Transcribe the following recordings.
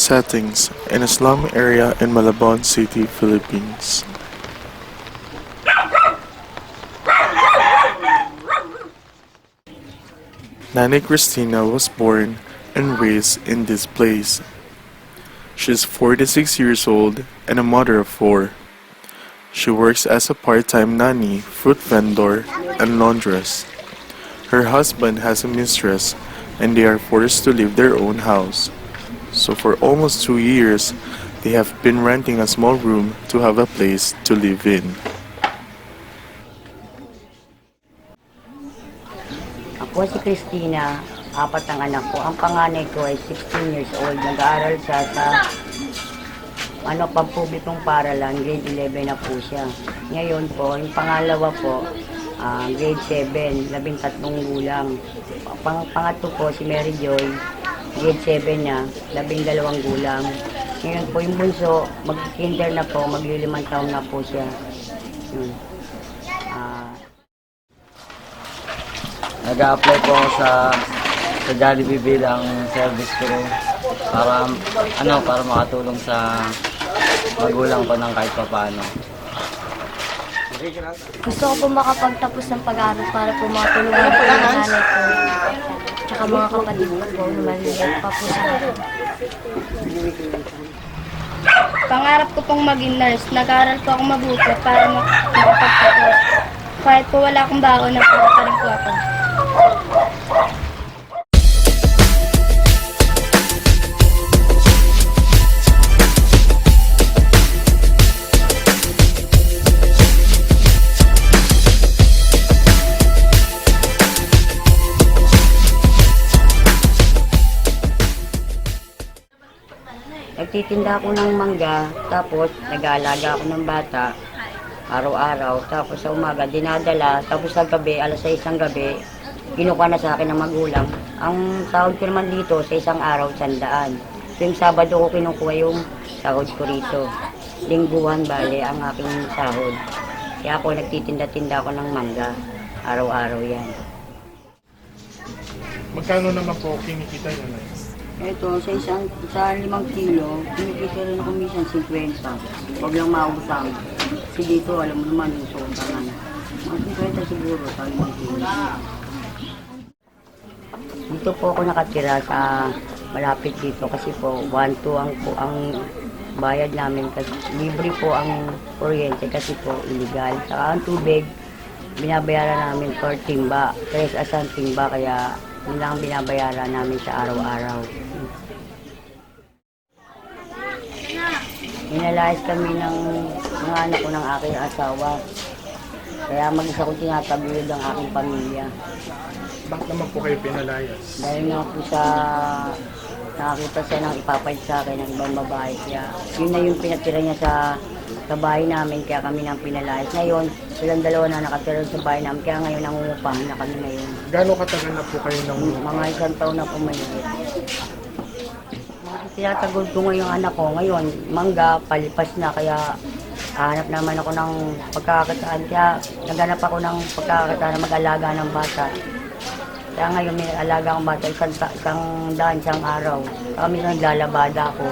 settings in a slum area in Malabon City, Philippines. Nanay Cristina was born and raised in this place. She is 46 years old and a mother of 4. She works as a part-time nanny, fruit vendor, and laundress. Her husband has a mistress and they are forced to leave their own house. So for almost 2 years, they have been renting a small room to have a place to live in. Ako si Cristina, 4 ang anak ko. Ang panganay ko ay 16 years old. Nag-aaral siya sa pampublikong paralan, grade 11 na po siya. Ngayon po, yung pangalawa po, grade 7, 13 gulang. Pangatlo po si Mary Joy, grade 7 niya, 12 gulang. Ngayon po yung bunso, mag-kinder na po, mag-5 taon na po siya. Yun. Nag-a-apply po ako sa Jollibee bilang service crew para makatulong sa magulang ko ng kahit papaano. Gusto ko po makapagtapos ng pag-aaral para po makatulungan po ng nanay ko. Tsaka mga kapatid ko po, maliliit pa po sa akin. Pangarap ko pong maging nurse. Nag-aaral po akong mabuti para makapagtapos. Kahit po wala akong baon, nagpura pa rin po ako. Nagtitinda ako ng mangga, tapos nag-aalaga ako ng bata araw-araw. Tapos sa umaga, dinadala. Tapos sa gabi, alas 6 ng gabi, kinukuha na sa akin ng magulang. Ang sahod ko naman dito sa isang araw, 100. So yung Sabado ko kinukuha yung sahod ko rito. Lingguhan bale ang aking sahod. Kaya ako nagtitinda-tinda ako ng mangga. Araw-araw yan. Magkano naman po kinikita niyo na? Ito, sa 5 kilo, kinikita rin ako minsan 50. Huwag lang maubos ang. Kasi dito, alam mo naman, yung soda na. Mga 50 siguro sa 5 kilo. Dito po ako nakatira sa malapit dito kasi po 1-2 ang bayad namin kasi libre po ang kuryente kasi po illegal. Saka ang tubig, binabayaran namin per timba, 3 asang timba kaya yun lang binabayaran namin sa araw-araw. Inalayas kami ng mga anak ko ng aking asawa. Kaya mag-isa ko tinataguyod ang aking pamilya. Bakit naman po kayo pinalayas? Dahil nga po sa nakakita siya ng ipapayad sa akin ng ibang babae. Kaya yun na yung pinatira niya sa bahay namin. Kaya kami nang pinalayas. Ngayon, silang dalawa na nakatira sa bahay namin. Kaya ngayon nangungupahan na kami ngayon. Gano'ng katagal na po kayo nang Mga 1 taon na po mayigit. Tinatagod ko ngayon anak ko. Ngayon, mangga, palipas na. Kaya hanap naman ako ng pagkakataan. Kaya naghanap ako ng pagkakataan na mag-alaga ng bata. Kaya ngayon may alaga akong bata, isang araw. Kami naglalabada ako.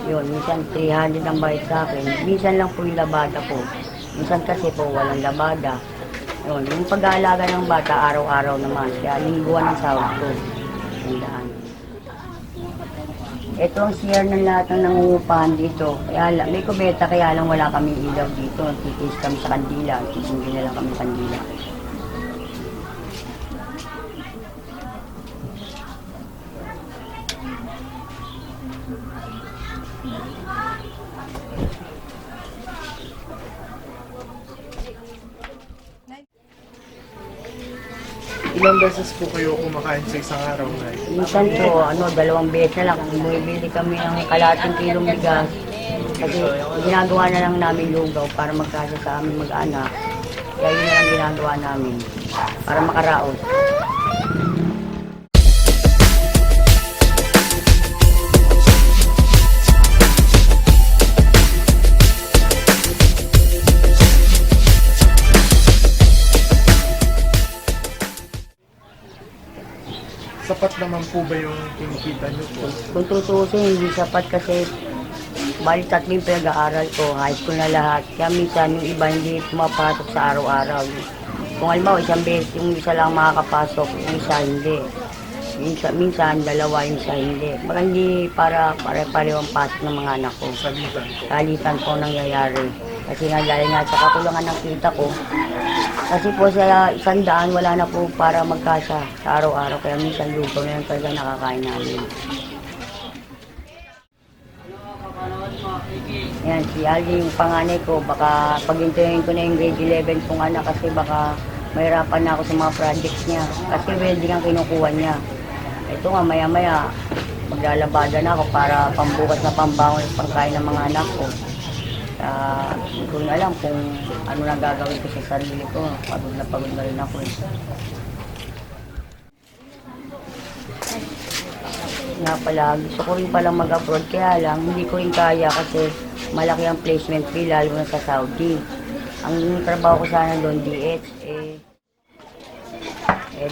Yun, minsan 300 ang bayad sa akin. Minsan lang po yung labada ko. Minsan kasi po walang labada. Yun, yung pag-aalaga ng bata, araw-araw naman. Kaya lingguan ang sahod ko. Tandaan. Ito ang share ng lahat ng nangungupahan dito. Kaya may kubeta, kaya lang wala kami ilaw dito. Titis kami sa kandila. Titis na lang kami kandila. ilang beses po kayo kumakain sa isang araw na? Minsan po, 2 beses na lang. Bumibili kami ng kalating kilong bigas. Kasi ginagawa na lang namin lugaw para magkasa sa aming mag-anak. Kaya yun na lang ginagawa namin para makaraos. Sapat naman po ba yung kinikita niyo po? Kung tutuusin, hindi sapat kasi bali 3 yung pinag-aaral ko, high school na lahat. Kaya minsan yung iba hindi pumapasok sa araw-araw. Kung halimbawa isang beses, yung isa lang makakapasok, yung isa hindi. Minsan dalawa, yung isa hindi. Baka hindi para pare-pareho ang pasok ng mga anak ko. Salitan po. Kalitan po nangyayari. Kasi nga dahil nga sa kakulangan ng kita ko, kasi po sa 100 wala na po para magkasa sa araw-araw. Kaya minsan luto na lang talaga nakakain namin. Yan, si Aldi yung panganay ko, baka pagintayin ko na yung grade 11 kong anak kasi baka mahirapan na ako sa mga projects niya. Kasi welding ang kinukuha niya. Ito nga, maya-maya, maglalabada na ako para pambukas na pambangon at pangkain ng mga anak ko. Hindi ko na alam kung ano na gagawin ko sa sarili ko. Pagod na rin ako eh. Nga pala, gusto ko rin palang mag-abroad, kaya lang hindi ko rin kaya kasi malaki ang placement fee lalo na sa Saudi. Ang trabaho ko sana doon, DH,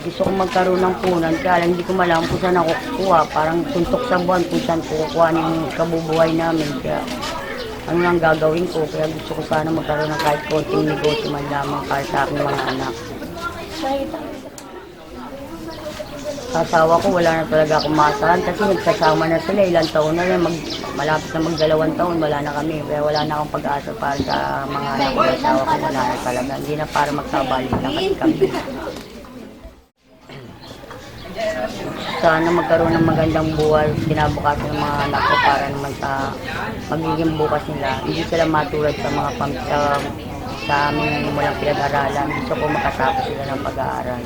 gusto ko magkaroon ng punan, kaya lang hindi ko malaman kung saan ako kukuha. Parang suntok sa buwan kung saan kukuha yung kabubuhay namin. Kaya ano lang gagawin ko, kaya gusto ko sana magkaroon ng kahit konting negosyo man lamang para sa aking mga anak. Sa asawa ko, wala na talaga akong maasahan kasi nagsasama na sila, ilang taon na rin, malapit na mag-2 taon, wala na kami. Kaya wala na akong pag-asa para sa mga anak ko, asawa ko, wala na talaga. Hindi na para magkabalik lang kasi kami. Sana magkaroon ng magandang buhay, kinabukasan ng mga anak ko para naman sa magiging bukas nila. Hindi sila matulad sa mga sa aming walang pinag-aralan. Gusto ko makatapos sila ng pag-aaral.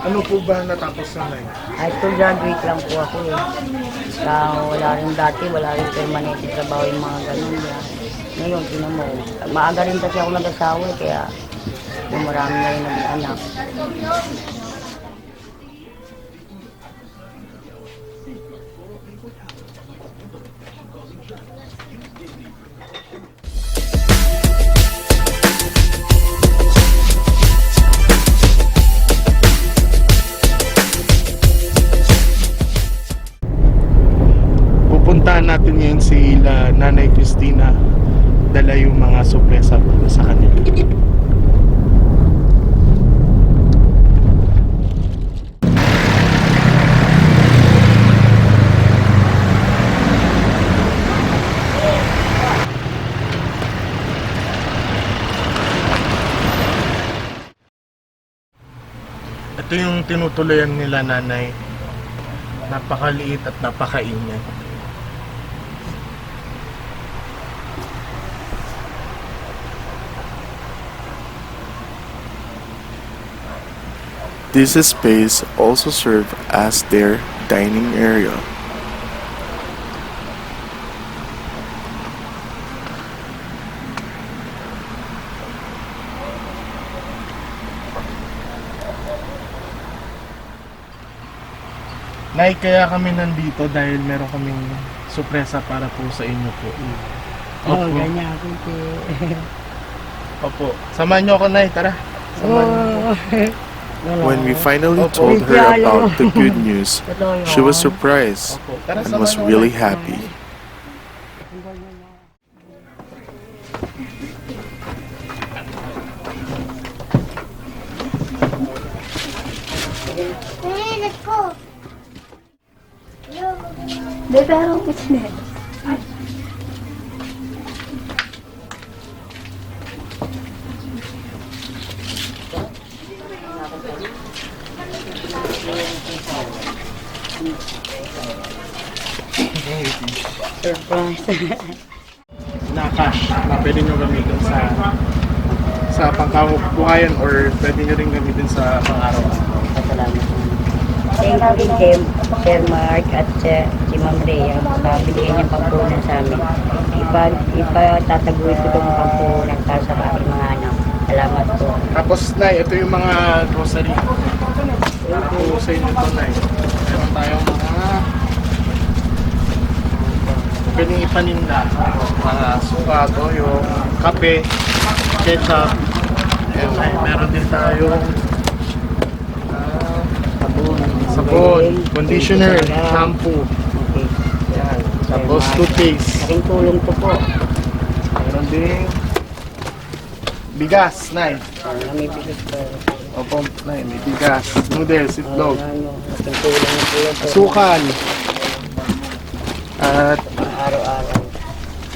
Ano po ba natapos na Nay? High school graduate lang po ako eh. Kaya wala rin dati, wala rin permanente trabaho yung mga ganun. Ngayon, tinan mo, maaga rin kasi ako nag-asawa eh, kaya yung marami na rin nag-anak. Pupuntahan natin ngayon si Nanay Cristina, dala yung mga sorpresa para sa kanila. Ito yung tinutuloyan nila Nanay. Napakaliit at napakaingay. This space also serves as their dining area. Nay, kaya kami nandito dahil meron kaming sorpresa para po sa inyo po. Oo, ganyan ako po. Opo. Samahan niyo ako, Nay. Tara. Samahan niyo. When we finally told her about the good news, she was surprised and was really happy. Let's go. Di pero kitchen. Surprise. Na cash na pwede nyo gamitin sa pangkabuhayan or pwede nyo rin gamitin sa pang-araw-araw. Salamat. Thank you din, Sir Mark at si Ma'am Rhea sa bigyan niyang pampunan sa amin. Ipatataguin ko itong pampunan para sa aking mga anak. Salamat po. Tapos, Nay, ito yung mga grocery. Ito sa inyo ito, Nay. Meron tayong mga pwedeng ipaninda. Mga suka, toyo, kape, ketchup. And meron din tayong sabon, conditioner, shampoo. Okay. Yan. Tapos toothpaste. Laking tulong to po. Meron ding bigas, Nay. May bigas po. Opo, Nay, may bigas. Noodles, itlog. Laking tulong na po yan po. Sukan. At Araw-araw.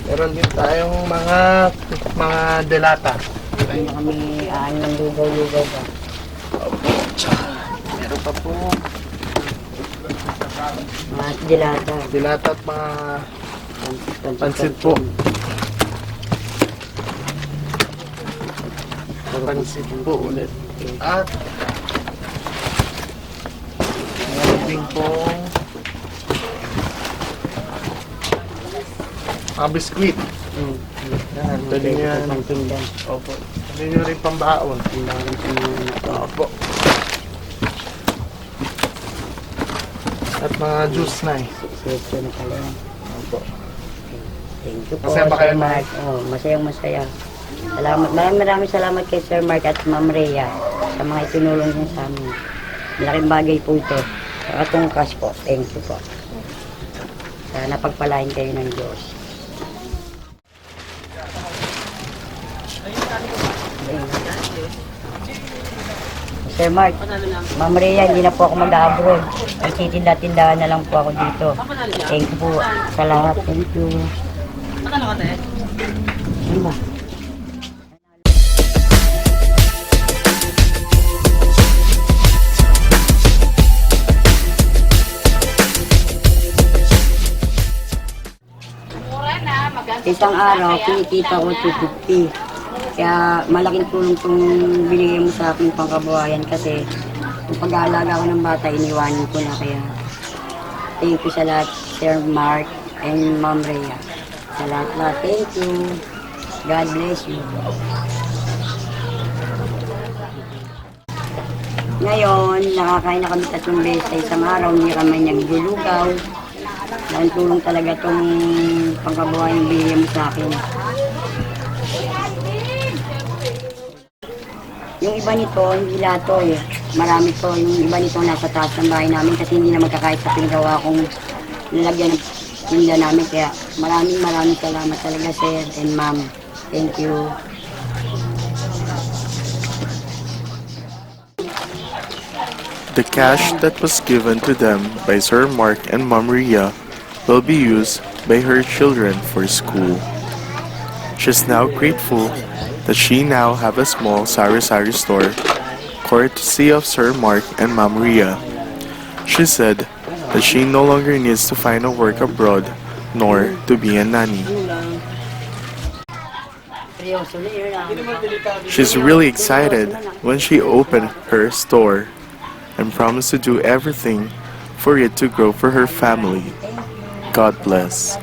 meron din tayong mga delata. Hindi na kami ng lugaw-lugaw ba. Meron pa po Mga dilata. delata at mga pansit po. Pansit po ulit. At meron din pong biskuit. Yan, pwede nyo yan. Pangtindan. Opo. Pwede nyo rin pambaon. Tindahan sa mga anak ko. Opo. At mga juice na eh. Seleksyon na pala yan. Opo. Thank you po, Masaya ba kayo, Sir Ma'am? Mark? Oh, masayang-masaya. Salamat. Maraming salamat kay Sir Mark at Ma'am Rhea sa mga itinulong niyo sa amin. Malaking bagay po ito. Saka itong cash po. Thank you po. Sana pagpalain kayo ng Diyos. Sir Mark, Ma'am Rhea, hindi na po ako mag-abroad. Nagtitinda-tindahan na lang po ako dito. Thank you po sa lahat. Thank you. Ano ba? Isang araw, kinikita ko 250. Kaya malaking tulong itong binigay mo sa aking pangkabuhayan kasi yung pag-aalaga ko ng bata, iniwanan ko na kaya. Thank you sa lahat, Sir Mark and Ma'am Rhea. Sa lahat. Thank you. God bless you. Ngayon, nakakain na kami 3 beses sa isang araw, hindi kami naglulugaw. Malaking tulong talaga itong pangkabuhayan binigay mo sa akin. Yung iba nito, hindi lahat to eh. Marami to. Yung iba nito nasa taas ng bahay namin kasi hindi na magkakait sa pinagawa kong nilagyan ng tinda namin. Kaya maraming salamat talaga, sir and ma'am. Thank you. The cash that was given to them by Sir Mark and Ma'am Rhea will be used by her children for school. She's now grateful that she now have a small sari-sari store, courtesy of Sir Mark and Ma'am Rhea. She said that she no longer needs to find a work abroad, nor to be a nanny. She's really excited when she opened her store and promised to do everything for it to grow for her family. God bless.